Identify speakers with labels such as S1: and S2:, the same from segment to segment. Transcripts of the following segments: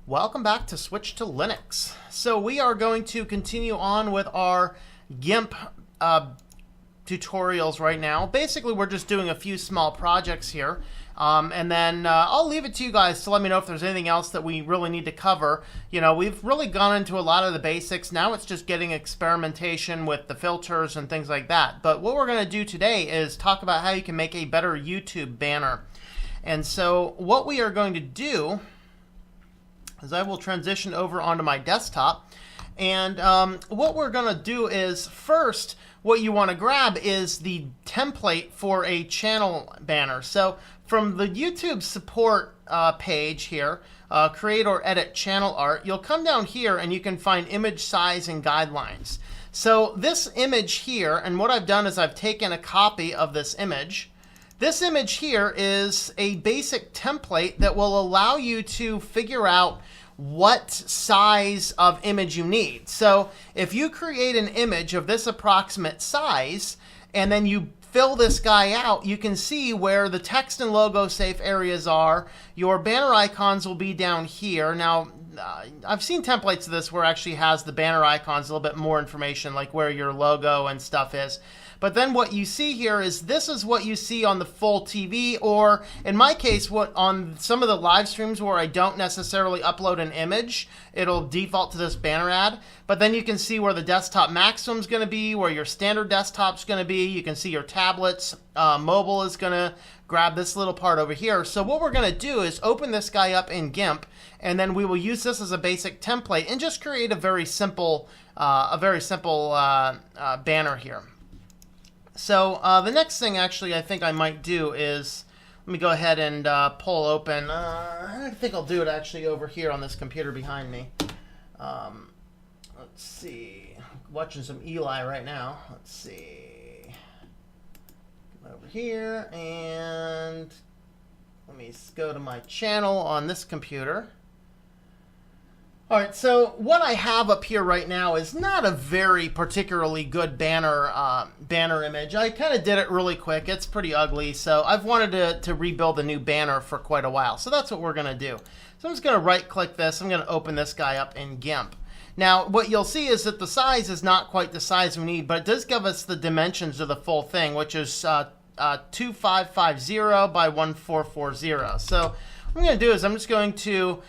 S1: Welcome back to Switch to Linux. So we are going to continue on with our GIMP tutorials right now. Basically, we're just doing a few small projects here. And then I'll leave it to you guys to let me know if there's anything else that we really need to cover. You know, we've really gone into a lot of the basics. Now it's just getting experimentation with the filters and things like that. But what we're going to do today is talk about how you can make a better YouTube banner. And so what we are going to do is I will transition over onto my desktop. And what we're going to do is first, what you want to grab is the template for a channel banner. So from the YouTube support page here, create or edit channel art, you'll come down here and you can find image size and guidelines. So this image here, and what I've done is I've taken a copy of this image. This image here is a basic template that will allow you to figure out what size of image you need. So if you create an image of this approximate size and then you fill this guy out, you can see where the text and logo safe areas are. Your banner icons will be down here. Now, I've seen templates of this where it actually has the banner icons, a little bit more information like where your logo and stuff is. But then what you see here is this is what you see on the full TV, or in my case, what on some of the live streams where I don't necessarily upload an image, it'll default to this banner ad. But then you can see where the desktop maximum is going to be, where your standard desktop is going to be. You can see your tablets. Mobile is going to grab this little part over here. So what we're going to do is open this guy up in GIMP, and then we will use this as a basic template and just create a very simple banner here. So the next thing actually I think I might do is, let me go ahead and pull open, I think I'll do it actually over here on this computer behind me. Let's see, watching some Eli right now. Let's see, come over here and let me go to my channel on this computer. All right, so what I have up here right now is not a very particularly good banner image. I kind of did it really quick. It's pretty ugly, so I've wanted to rebuild a new banner for quite a while. So that's what we're going to do. So I'm just going to right-click this. I'm going to open this guy up in GIMP. Now, what you'll see is that the size is not quite the size we need, but it does give us the dimensions of the full thing, which is 2550 by 1440. So what I'm going to do is I'm just going to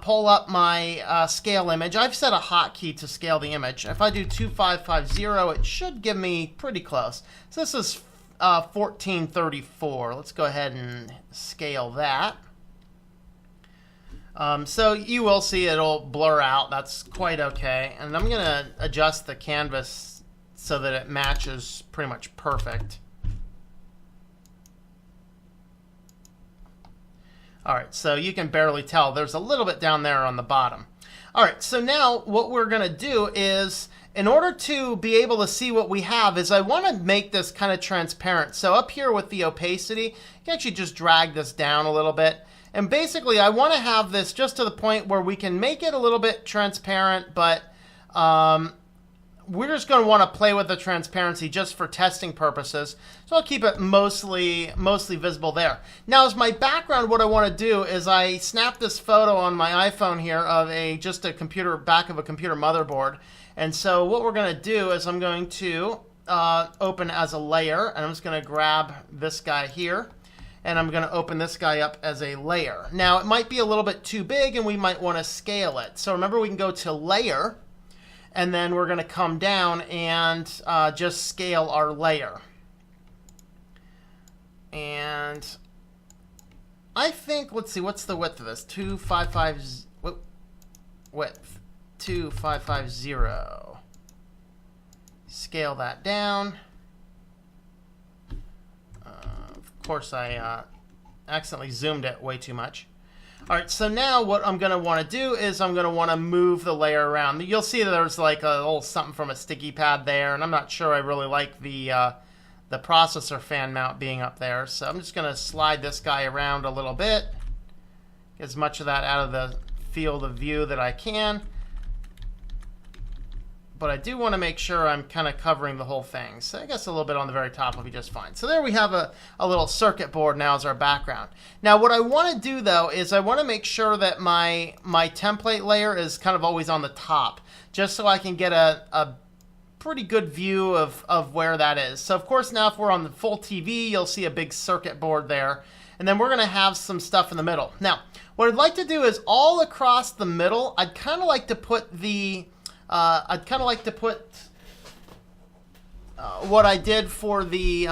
S1: pull up my scale image. I've set a hotkey to scale the image. If I do 2550, it should give me pretty close. So this is 1434. Let's go ahead and scale that. So you will see it'll blur out. That's quite okay. And I'm going to adjust the canvas so that it matches pretty much perfect. All right, so you can barely tell. There's a little bit down there on the bottom. All right, so now what we're going to do is, in order to be able to see what we have, is I want to make this kind of transparent. So up here with the opacity, you can actually just drag this down a little bit. And basically, I want to have this just to the point where we can make it a little bit transparent, but we're just going to want to play with the transparency just for testing purposes. So I'll keep it mostly visible there. Now as my background, what I want to do is I snapped this photo on my iPhone here of just a back of a computer motherboard. And so what we're going to do is I'm going to open as a layer, and I'm just going to grab this guy here, and I'm going to open this guy up as a layer. Now it might be a little bit too big and we might want to scale it. So remember, we can go to layer, and then we're going to come down and just scale our layer. And I think, let's see, what's the width of this? 2550 width. 2550. Scale that down. Of course, I accidentally zoomed it way too much. All right, so now what I'm going to want to do is I'm going to want to move the layer around. You'll see that there's like a little something from a sticky pad there, and I'm not sure I really like the processor fan mount being up there. So I'm just going to slide this guy around a little bit, get as much of that out of the field of view that I can. but I do want to make sure I'm kind of covering the whole thing. So I guess a little bit on the very top will be just fine. So there we have a little circuit board now as our background. Now what I want to do though is I want to make sure that my template layer is kind of always on the top, just so I can get a pretty good view of where that is. So of course now if we're on the full TV, you'll see a big circuit board there. And then we're going to have some stuff in the middle. Now, what I'd like to do is all across the middle, I'd kind of like to put what I did for the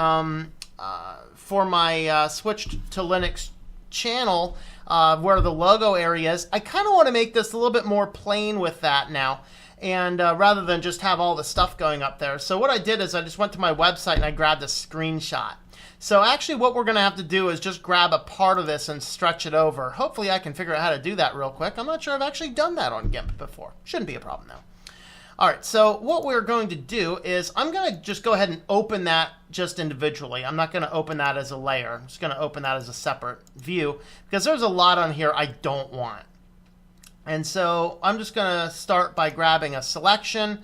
S1: for my switch to Linux channel, where the logo area is. I kind of want to make this a little bit more plain with that now, and rather than just have all the stuff going up there. So what I did is I just went to my website and I grabbed a screenshot. So actually what we're going to have to do is just grab a part of this and stretch it over. Hopefully I can figure out how to do that real quick. I'm not sure I've actually done that on GIMP before. Shouldn't be a problem though. All right, so what we're going to do is I'm going to just go ahead and open that just individually. I'm not going to open that as a layer. I'm just going to open that as a separate view because there's a lot on here I don't want. And so I'm just going to start by grabbing a selection.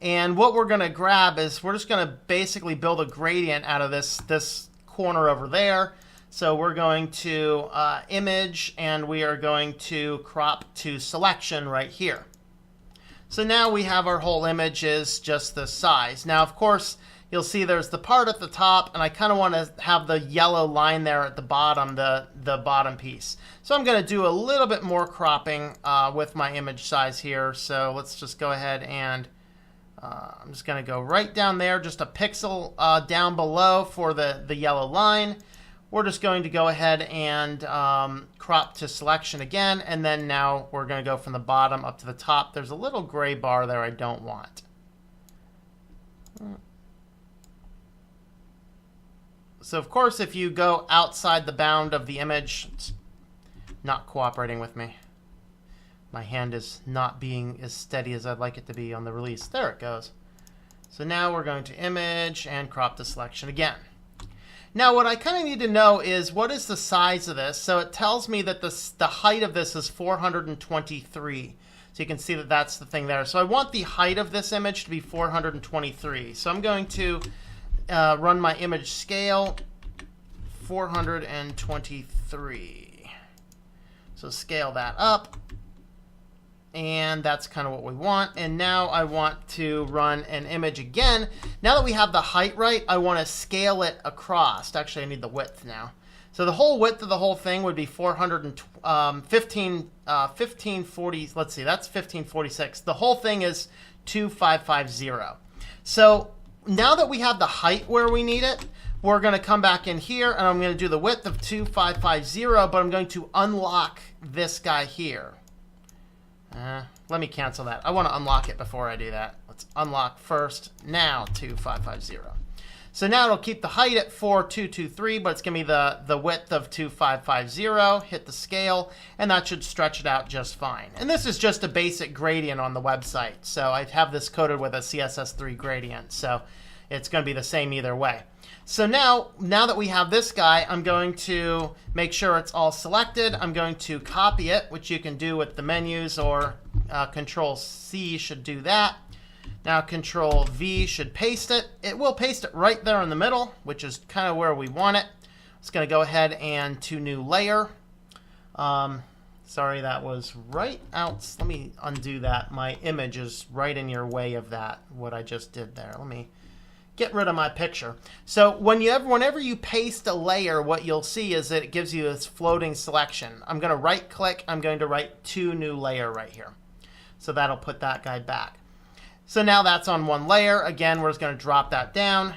S1: And what we're going to grab is we're just going to basically build a gradient out of this corner over there. So we're going to image, and we are going to crop to selection right here. So now we have our whole image is just the size. Now, of course, you'll see there's the part at the top, and I kind of want to have the yellow line there at the bottom, the bottom piece. So I'm going to do a little bit more cropping with my image size here. So let's just go ahead and I'm just going to go right down there, just a pixel down below for the yellow line. We're just going to go ahead and crop to selection again, and then now we're going to go from the bottom up to the top. There's a little gray bar there I don't want. So of course, if you go outside the bound of the image, it's not cooperating with me. My hand is not being as steady as I'd like it to be on the release. There it goes. So now we're going to image and crop to selection again. Now what I kind of need to know is what is the size of this. So it tells me that the height of this is 423. So you can see that that's the thing there. So I want the height of this image to be 423. So I'm going to run my image scale 423. So scale that up. And that's kind of what we want. And now I want to run an image again. Now that we have the height right, I want to scale it across. Actually, I need the width now. So the whole width of the whole thing would be 1540. Let's see, that's 1546. The whole thing is 2550. So now that we have the height where we need it, we're going to come back in here and I'm going to do the width of 2550, but I'm going to unlock this guy here. Let me cancel that. I want to unlock it before I do that. Let's unlock first. Now 2550. So now it'll keep the height at 4223, but it's going to be the width of 2550. Hit the scale, and that should stretch it out just fine. And this is just a basic gradient on the website. So I have this coded with a CSS3 gradient. So it's going to be the same either way. So now that we have this guy, I'm going to make sure it's all selected. I'm going to copy it, which you can do with the menus, or Control-C should do that. Now Control-V should paste it. It will paste it right there in the middle, which is kind of where we want it. It's going to go ahead and to new layer. Sorry, that was right out. Let me undo that. My image is right in your way of that, what I just did there. Let me get rid of my picture. So whenever you paste a layer, what you'll see is that it gives you this floating selection. I'm going to right click. I'm going to write to new layer right here. So that'll put that guy back. So now that's on one layer. Again, we're just going to drop that down.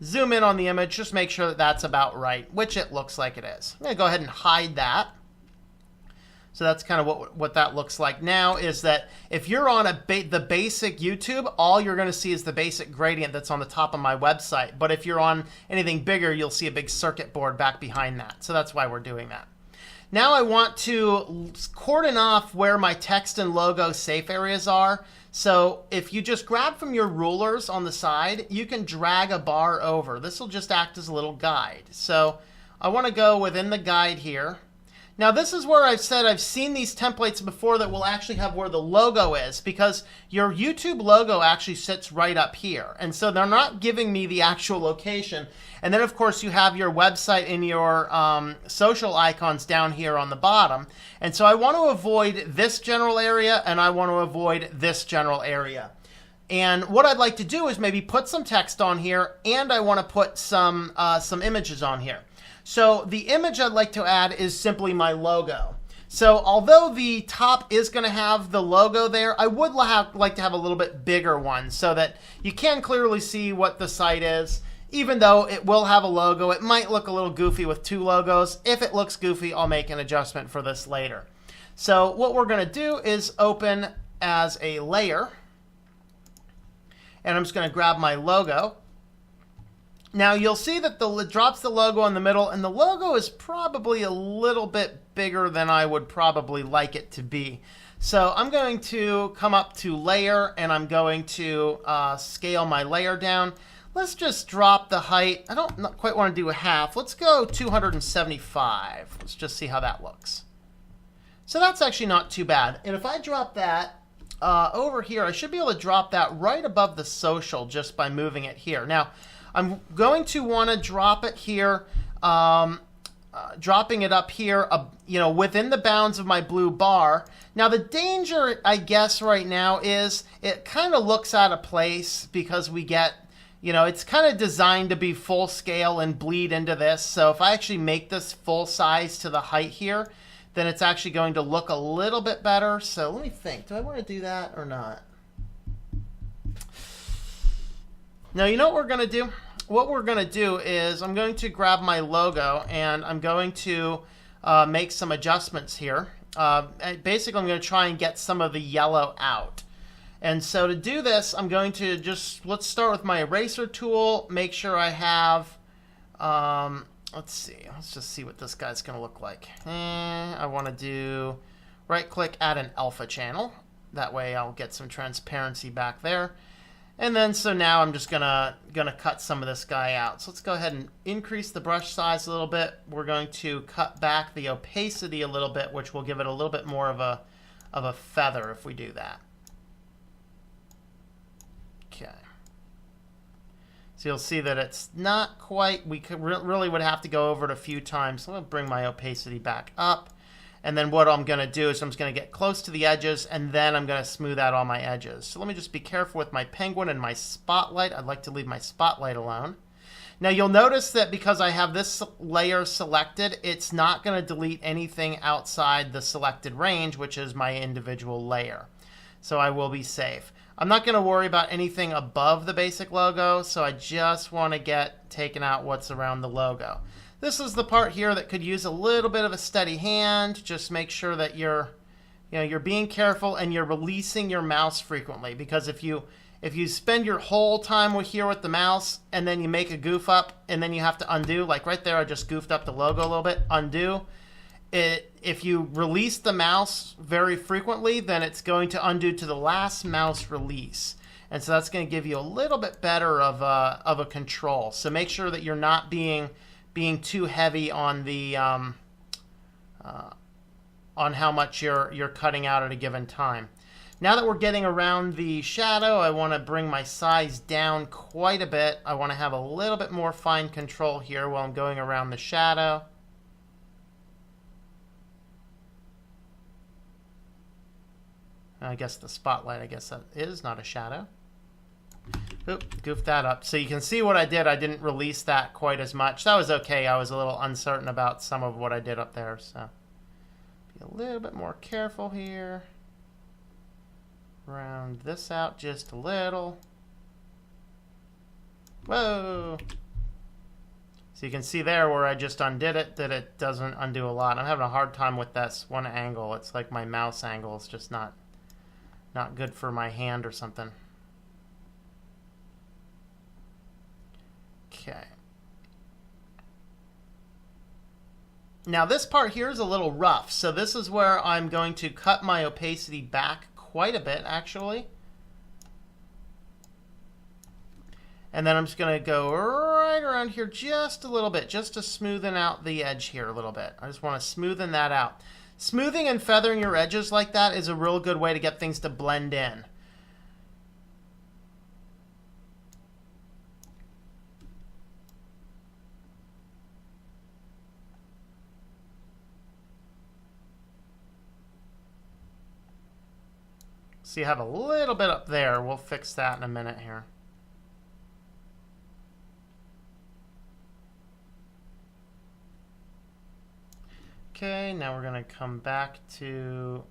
S1: Zoom in on the image. Just make sure that that's about right, which it looks like it is. I'm going to go ahead and hide that. So that's kind of what that looks like now, is that if you're on the basic YouTube, all you're going to see is the basic gradient that's on the top of my website. But if you're on anything bigger, you'll see a big circuit board back behind that. So that's why we're doing that. Now I want to cordon off where my text and logo safe areas are. So if you just grab from your rulers on the side, you can drag a bar over. This will just act as a little guide. So I want to go within the guide here. Now this is where I've said I've seen these templates before that will actually have where the logo is, because your YouTube logo actually sits right up here. And so they're not giving me the actual location. And then of course you have your website and your social icons down here on the bottom. And so I want to avoid this general area and I want to avoid this general area. And what I'd like to do is maybe put some text on here, and I want to put some images on here. So the image I'd like to add is simply my logo. So although the top is going to have the logo there, I would like to have a little bit bigger one so that you can clearly see what the site is. Even though it will have a logo, it might look a little goofy with two logos. If it looks goofy, I'll make an adjustment for this later. So what we're going to do is open as a layer. And I'm just going to grab my logo. Now you'll see that it drops the logo in the middle, and the logo is probably a little bit bigger than I would probably like it to be. So I'm going to come up to layer, and I'm going to scale my layer down. Let's just drop the height. I don't quite want to do a half. Let's go 275. Let's just see how that looks. So that's actually not too bad. And if I drop that over here, I should be able to drop that right above the social just by moving it here. Now, I'm going to want to drop it here, dropping it up here, within the bounds of my blue bar. Now, the danger, I guess, right now is it kind of looks out of place because we get, it's kind of designed to be full scale and bleed into this. So if I actually make this full size to the height here, then it's actually going to look a little bit better. So let me think. Do I want to do that or not? Now, you know what we're going to do? What we're going to do is I'm going to grab my logo and I'm going to make some adjustments here. Basically, I'm going to try and get some of the yellow out. And so to do this, I'm going to let's start with my eraser tool, make sure I have, let's see, let's just see what this guy's going to look like. I want to do right click, add an alpha channel. That way I'll get some transparency back there. And then so now I'm just gonna cut some of this guy out. So let's go ahead and increase the brush size a little bit. We're going to cut back the opacity a little bit, which will give it a little bit more of a feather if we do that. Okay. So you'll see that it's not quite, we could really would have to go over it a few times. So I'm going to bring my opacity back up. And then what I'm going to do is I'm just going to get close to the edges, and then I'm going to smooth out all my edges. So let me just be careful with my penguin and my spotlight. I'd like to leave my spotlight alone. Now you'll notice that because I have this layer selected, it's not going to delete anything outside the selected range, which is my individual layer. So I will be safe. I'm not going to worry about anything above the basic logo, so I just want to get taken out what's around the logo. This is the part here that could use a little bit of a steady hand. Just make sure that you're being careful and you're releasing your mouse frequently, because if you spend your whole time here with the mouse and then you make a goof up and then you have to undo, like right there I just goofed up the logo a little bit, undo. If you release the mouse very frequently, then it's going to undo to the last mouse release. And so that's going to give you a little bit better of a control. So make sure that you're not being too heavy on the on how much you're cutting out at a given time. Now that we're getting around the shadow, I want to bring my size down quite a bit. I want to have a little bit more fine control here while I'm going around the shadow. I guess the spotlight, I guess that is not a shadow. Oop, goofed that up. So you can see what I did. I didn't release that quite as much. That was okay. I was a little uncertain about some of what I did up there. So be a little bit more careful here. Round this out just a little. Whoa. So you can see there where I just undid it that it doesn't undo a lot. I'm having a hard time with this one angle. It's like my mouse angle is just not good for my hand or something. Okay. Now this part here is a little rough, so this is where I'm going to cut my opacity back quite a bit, actually. And then I'm just going to go right around here just a little bit, just to smoothen out the edge here a little bit. I just want to smoothen that out. Smoothing and feathering your edges like that is a real good way to get things to blend in. So you have a little bit up there. We'll fix that in a minute here. Okay, now we're going to come back to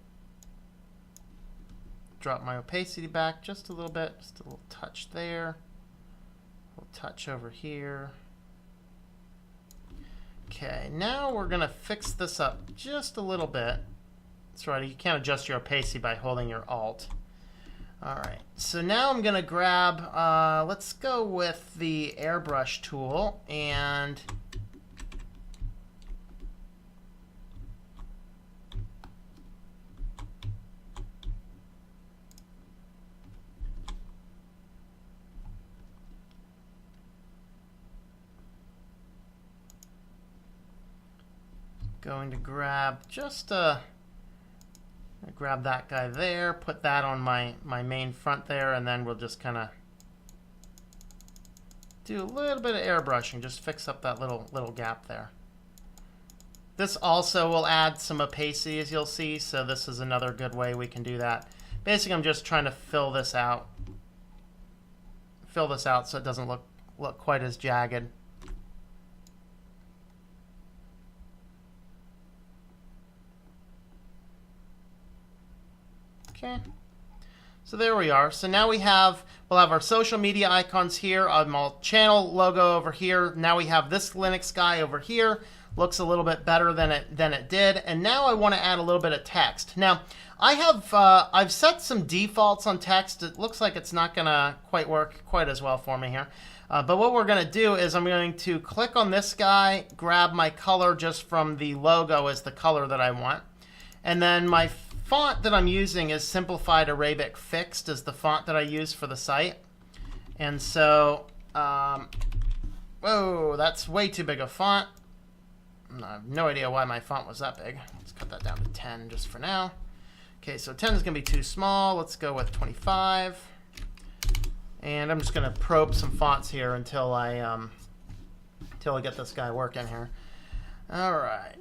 S1: drop my opacity back just a little bit, just a little touch there, a little touch over here. Okay, now we're going to fix this up just a little bit. That's right, you can't adjust your opacity by holding your Alt. All right, so now I'm going to grab, let's go with the airbrush tool and going to grab just grab that guy there, put that on my main front there, and then we'll just kind of do a little bit of airbrushing, just fix up that little gap there. This also will add some opacity, as you'll see, so this is another good way we can do that. Basically, I'm just trying to fill this out so it doesn't look quite as jagged. Okay, so there we are. So now we'll have our social media icons here, my channel logo over here. Now we have this Linux guy over here. Looks a little bit better than it did. And now I want to add a little bit of text. Now I've set some defaults on text. It looks like it's not going to quite work quite as well for me here. But what we're going to do is I'm going to click on this guy, grab my color just from the logo as the color that I want, and then my font that I'm using is Simplified Arabic Fixed is the font that I use for the site. And so, whoa, that's way too big a font. I have no idea why my font was that big. Let's cut that down to 10 just for now. Okay, so 10 is going to be too small. Let's go with 25. And I'm just going to probe some fonts here until I get this guy working here. All right,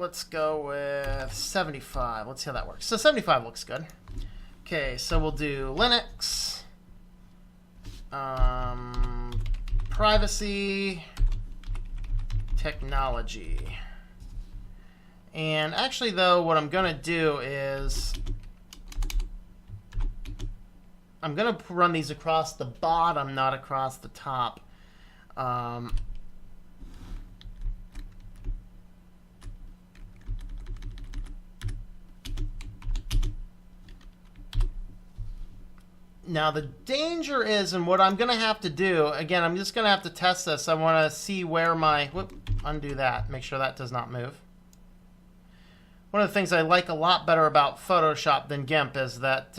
S1: let's go with 75. Let's see how that works. So 75 looks good. Okay, so we'll do Linux, privacy, technology. And actually, though, what I'm going to do is I'm going to run these across the bottom, not across the top. Now the danger is, and what I'm going to have to do, again, I'm just going to have to test this. I want to see where my, undo that, make sure that does not move. One of the things I like a lot better about Photoshop than GIMP is that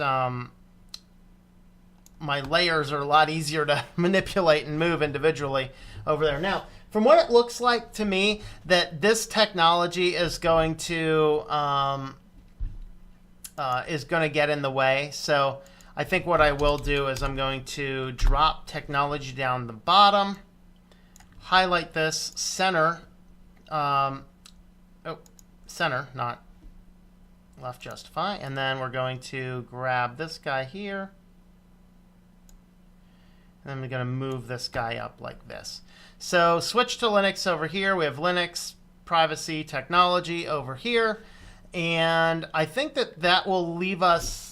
S1: my layers are a lot easier to manipulate and move individually over there. Now, from what it looks like to me, that this technology is going to get in the way. So I think what I will do is I'm going to drop technology down the bottom, highlight this, center, center, not left justify, and then we're going to grab this guy here, and then we're going to move this guy up like this. So switch to Linux over here. We have Linux, privacy, technology over here, and I think that will leave us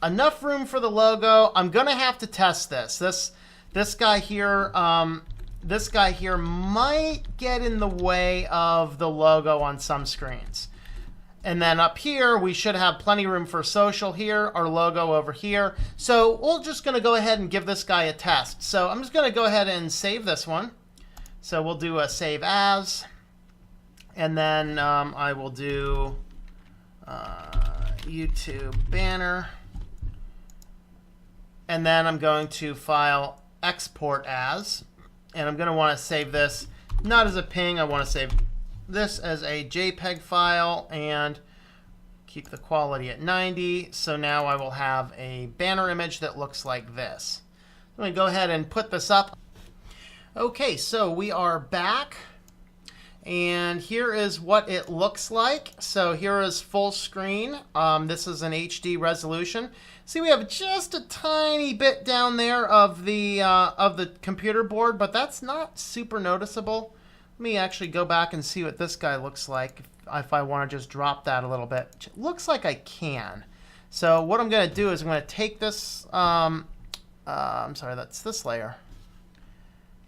S1: enough room for the logo. I'm gonna have to test this. This guy here might get in the way of the logo on some screens. And then up here, we should have plenty of room for social here, our logo over here. So we're just gonna go ahead and give this guy a test. So I'm just gonna go ahead and save this one. So we'll do a save as, and then I will do YouTube banner. And then I'm going to file export as, and I'm going to want to save this not as a ping. I want to save this as a JPEG file and keep the quality at 90. So now I will have a banner image that looks like this. I'm going to go ahead and put this up. Okay, so we are back. And here is what it looks like. So here is full screen. This is an HD resolution. See, we have just a tiny bit down there of the computer board, but that's not super noticeable. Let me actually go back and see what this guy looks like if I want to just drop that a little bit. It looks like I can. So what I'm going to do is I'm going to take this, I'm sorry, that's this layer,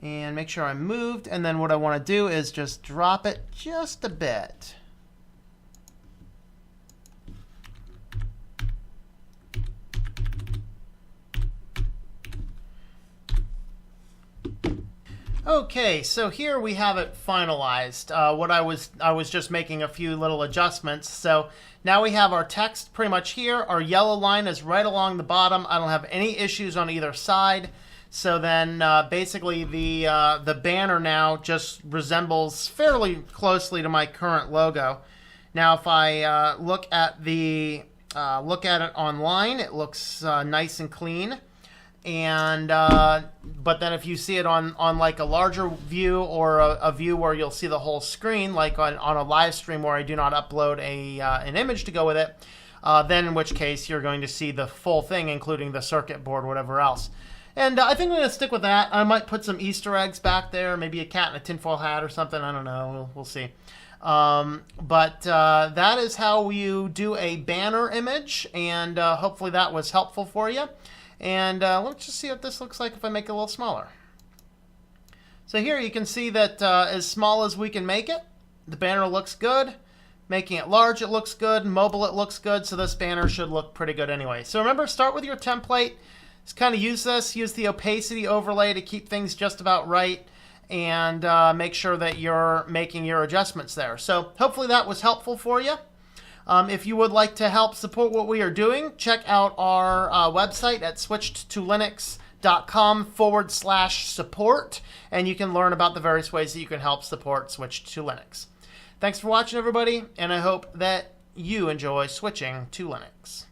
S1: and make sure I'm moved. And then what I want to do is just drop it just a bit. Okay, so here we have it finalized. I was just making a few little adjustments. So now we have our text pretty much here. Our yellow line is right along the bottom. I don't have any issues on either side. So then basically the banner now just resembles fairly closely to my current logo. Now if I look at it online, it looks nice and clean. And but then if you see it on like a larger view or a view where you'll see the whole screen, like on a live stream where I do not upload an image to go with it, then in which case you're going to see the full thing, including the circuit board, whatever else. And I think I'm going to stick with that. I might put some Easter eggs back there, maybe a cat in a tinfoil hat or something. I don't know. We'll see. But that is how you do a banner image, and hopefully that was helpful for you. And let's just see what this looks like if I make it a little smaller. So here you can see that as small as we can make it, the banner looks good. Making it large, it looks good. Mobile, it looks good. So this banner should look pretty good anyway. So remember, start with your template. Just kind of use the opacity overlay to keep things just about right, and make sure that you're making your adjustments there. So hopefully that was helpful for you. If you would like to help support what we are doing, check out our website at switchedtolinux.com/support, and you can learn about the various ways that you can help support Switched to Linux. Thanks for watching, everybody, and I hope that you enjoy switching to Linux.